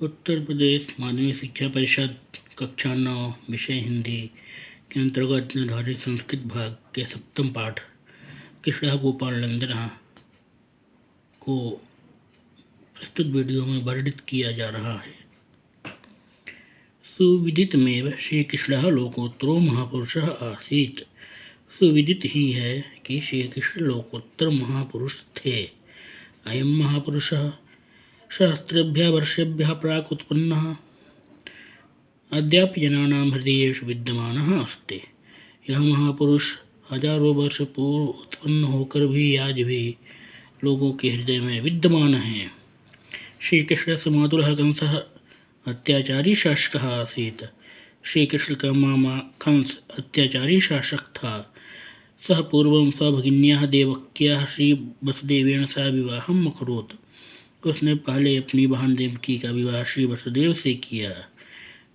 उत्तर प्रदेश माध्यमिक शिक्षा परिषद कक्षा 9 विषय हिंदी के अंतर्गत निर्धारित संस्कृत भाग के सप्तम पाठ कृष्णा गोपाल नंदना को प्रस्तुत वीडियो में वर्णित किया जा रहा है। सुविदितमेव श्रीकृष्णः लोकोत्तरो महापुरुषः आसीत्। सुविदित ही है कि श्री कृष्ण लोकोत्तर महापुरुष थे। अयं महापुरुषः सहस्रेभ्यः वर्षेभ्यः प्राक् उत्पन्नः अद्यापि जनानां हृदयेषु विद्यमानः अस्ति। यह महापुरुष हजारों वर्ष पूर्व उत्पन्न होकर भी आज भी लोगों के हृदय में विद्यमान है। श्री कृष्ण समातुलः कंसः अत्याचारी शासकः आसीत्। श्री कृष्ण का मामा कंस अत्याचारी शासक था। सः पूर्वं स्वभगिन्याः देवक्याः श्री वसुदेवेन सह विवाहम् अकरोत्। उसने पहले अपनी बहन देवकी का विवाह श्री वसुदेव से किया।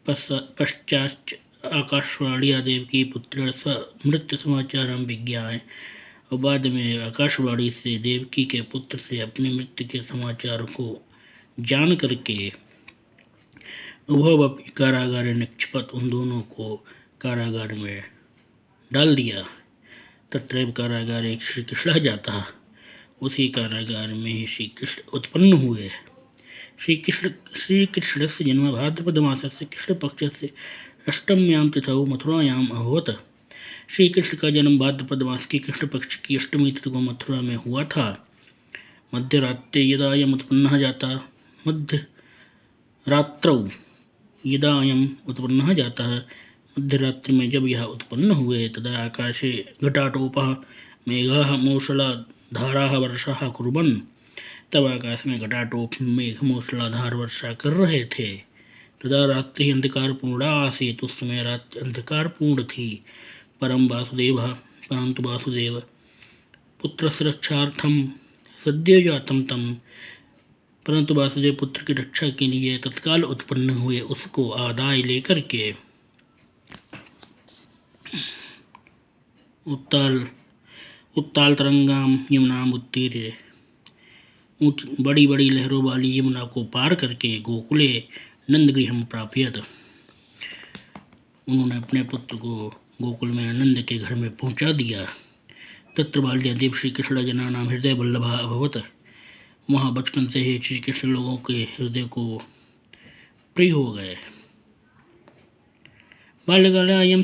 पश्चात आकाशवाणी देवकी पुत्र स मृत्यु समाचारं विज्ञाय और बाद में आकाशवाणी से देवकी के पुत्र से अपने मृत्यु के समाचार को जान करके उभयवपि कारागार निक्षिपत उन दोनों को कारागार में डाल दिया। तत्रैव कारागार श्री कृष्ण जाता। उसी कारागार में ही श्री कृष्ण उत्पन्न हुए। श्री कृष्ण से जन्म भाद्रपद मासस्य कृष्ण पक्षस्य अष्टम्यां तिथौ मथुरायाम् अभवत्। श्री कृष्ण का जन्म भाद्रपद मास की कृष्ण पक्ष की अष्टमी तिथि को मथुरा में हुआ था। मध्यरात्रे यदा अयम् उत्पन्नः जाता मध्यरात्रौ यदा अयम् उत्पन्नः जातः मध्यरात्रि में जब यह उत्पन्न हुए तदा आकाशे घटाटोपः मेघाः मूषलाधाराः वर्षाः कुर्वन्। तब आकाश में घटाटोप मेघ मूसलाधार वर्षा कर रहे थे। तदा रात्रि अंधकारपूर्णा आसीत्। उस समय रात्रि अंधकारपूर्ण थी। परंतु वासुदेव पुत्र सुरक्षार्थम सद्य जातम तम परंतु वासुदेव पुत्र की रक्षा के लिए तत्काल उत्पन्न हुए उसको आदाय लेकर के उत्ताल तरंगाम यमुनाम उत्तीर्य बड़ी बड़ी लहरों वाली यमुना को पार करके गोकुले नंदगृहम प्राप्यत। उन्होंने अपने पुत्र को गोकुल में नंद के घर में पहुंचा दिया। तत्र बाल्यादेव श्री कृष्ण जनानां हृदय वल्लभः अभवत्। वहाँ बचपन से ही श्री कृष्ण लोगों के हृदय को प्रिय हो गए। बाल्यकाले अयं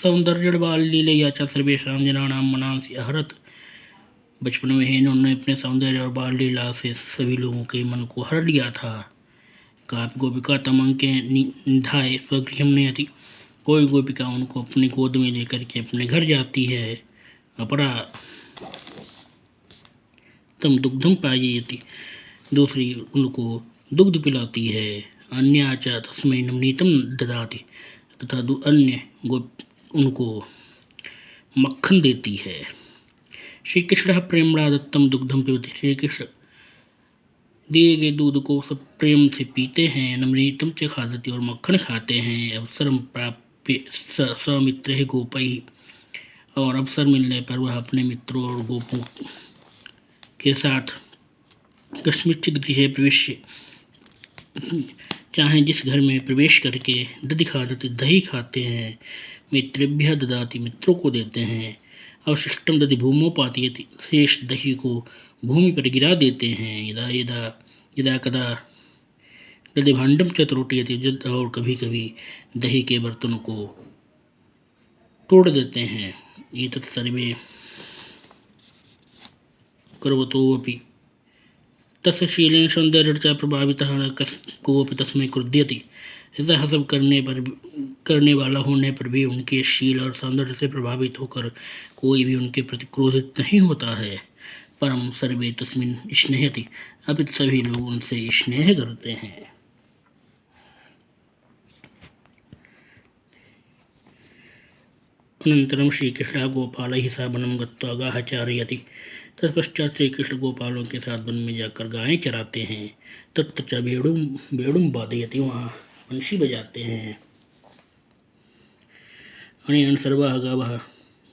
सौन्दर्यवाल्लीलया च सर्वेषां जनानां मनांसि अहरत्। बचपन में ही इन्होंने अपने सौंदर्य और बाल लीला से सभी लोगों के मन को हर लिया था। काप गोपिका तमंके निधाय स्वगृहम नयति। कोई गोपिका उनको अपनी गोद में लेकर के अपने घर जाती है। अपरा तम दुग्धम पाययति। दूसरी उनको दुग्ध पिलाती है। अन्या च तस्मै नवनीतम ददाति। तथा अन्य उनको मक्खन देती है। श्री कृष्ण प्रेमणा दत्तम दुग्धम पिबति। श्री कृष्ण दिए गए दूध को सब प्रेम से पीते हैं। नमनीतम च खादति और मक्खन खाते हैं। अवसरम प्राप्य स्वमित्र गोपई और अवसर मिलने पर वह अपने मित्रों और गोपों के साथ कस्मिंश्चित् गृहे प्रवेश चाहे जिस घर में प्रवेश करके दधि खादति दही खाते हैं। मित्रेभ्यः ददाति मित्रों को देते हैं। अवशिष्टम दधि भूमो पातयति। शेष दही को भूमि पर गिरा देते हैं। यदा कदा दधि भांडम च त्रोटयति। और कभी कभी दही के बर्तनों को तोड़ देते हैं। एतत् सर्वे कर्वतोऽपि तस्य शीलेन सौन्दर्येण च प्रभावितः न कोऽपि तस्मै क्रुध्यति। ऐसा सब करने वाला होने पर भी उनके शील और सौंदर्य से प्रभावित होकर कोई भी उनके प्रति क्रोधित नहीं होता है। परम सर्वे तस्मिन् स्नेहति। अपित सभी लोग उनसे स्नेह करते हैं। अनंतरम श्रीकृष्ण गोपालैः सह वनं गत्वा गाः चारयति। तत्पश्चात श्री कृष्ण गोपालों के साथ वन में जाकर गायें चराते हैं। तत्र च बेड़ुम वादयति। वहाँ बंशी बजाते हैं। अनेन सर्वाः गावः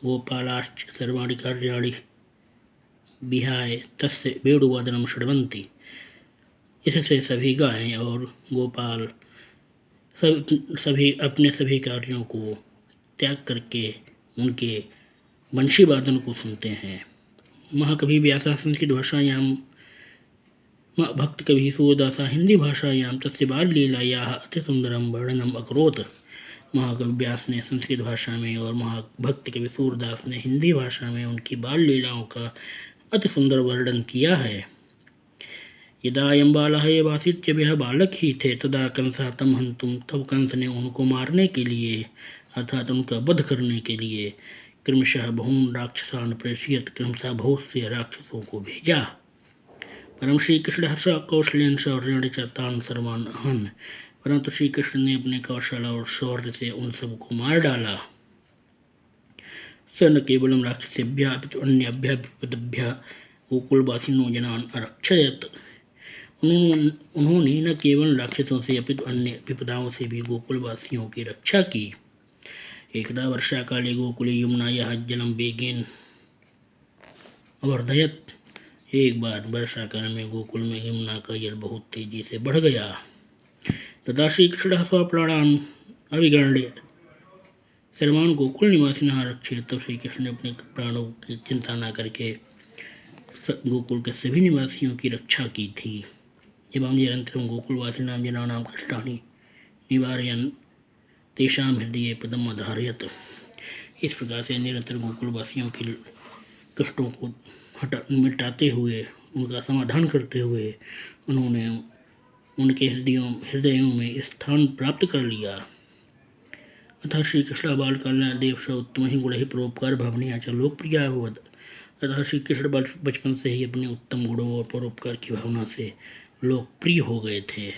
गोपालाश्च सर्वाणि कार्याणि विहाय तस्य वेणुवादनं शृण्वन्ति। इससे सभी गायें और गोपाल सभी अपने सभी कार्यों को त्याग करके उनके वंशी वादन को सुनते हैं। महाकवि व्यासः संस्कृत भाषायां भक्तकविः सूरदासः हिंदी भाषायां तस्य बाललीलायाः अतिसुंदरं वर्णनम् अकरोत्। महाकवि व्यास ने संस्कृत भाषा में और महाभक्त कवि सूरदास ने हिंदी भाषा में उनकी बाल लीलाओं का अति सुंदर वर्णन किया है। यदायं बालः एवासीत्, वह बालक ही थे, तदा कंसः तं हन्तुं, तब कंस ने उनको मारने के लिए अर्थात उनका वध करने के लिए क्रमशः बहून् राक्षसान् प्रेषयत्, क्रमशः बहुत से राक्षसों को भेजा। परम श्री कृष्ण हर्ष कौशलेन शौर्येण च तान् सर्वान् अहन्, परंतु श्री कृष्ण ने अपने कौशल और शौर्य से उन सबको मार डाला। स न केवलम राक्षसेभ्यः अपितु अन्येभ्यः विपदेभ्यः गोकुलवासिनो जनान् अरक्षयत्, उन्होंने न केवल राक्षसों से अपितु अन्य विपदाओं से भी गोकुलवासियों की रक्षा की। एकदा वर्षा काले गोकुले यमुनायाः जलम वेगेन अवर्धयत्, एक बार वर्षा काल में गोकुल में यमुना का जल बहुत तेजी से बढ़ गया। तथा श्री कृष्ण स्वप्राणान अविगण्य सर्वान गोकुल निवासिनः रक्षेत, तब श्री कृष्ण ने अपने प्राणों की चिंता न करके गोकुल के सभी निवासियों की रक्षा की थी। एवं निरंतरं गोकुलवासिनां जनानां कष्टानि निवारयन् तेषां हृदये पदम् अधारयत्, इस प्रकार से निरंतर गोकुलवासियों के कष्टों को मिटाते हुए उनका समाधान करते हुए उन्होंने उनके हृदयों में स्थान प्राप्त कर लिया। अतः श्री कृष्ण बालकाल देवश उत्तम ही गुण ही परोपकार भावनीय च लोकप्रिय अभवत्। अतः श्री कृष्ण बचपन से ही अपने उत्तम गुणों और परोपकार की भावना से लोकप्रिय हो गए थे।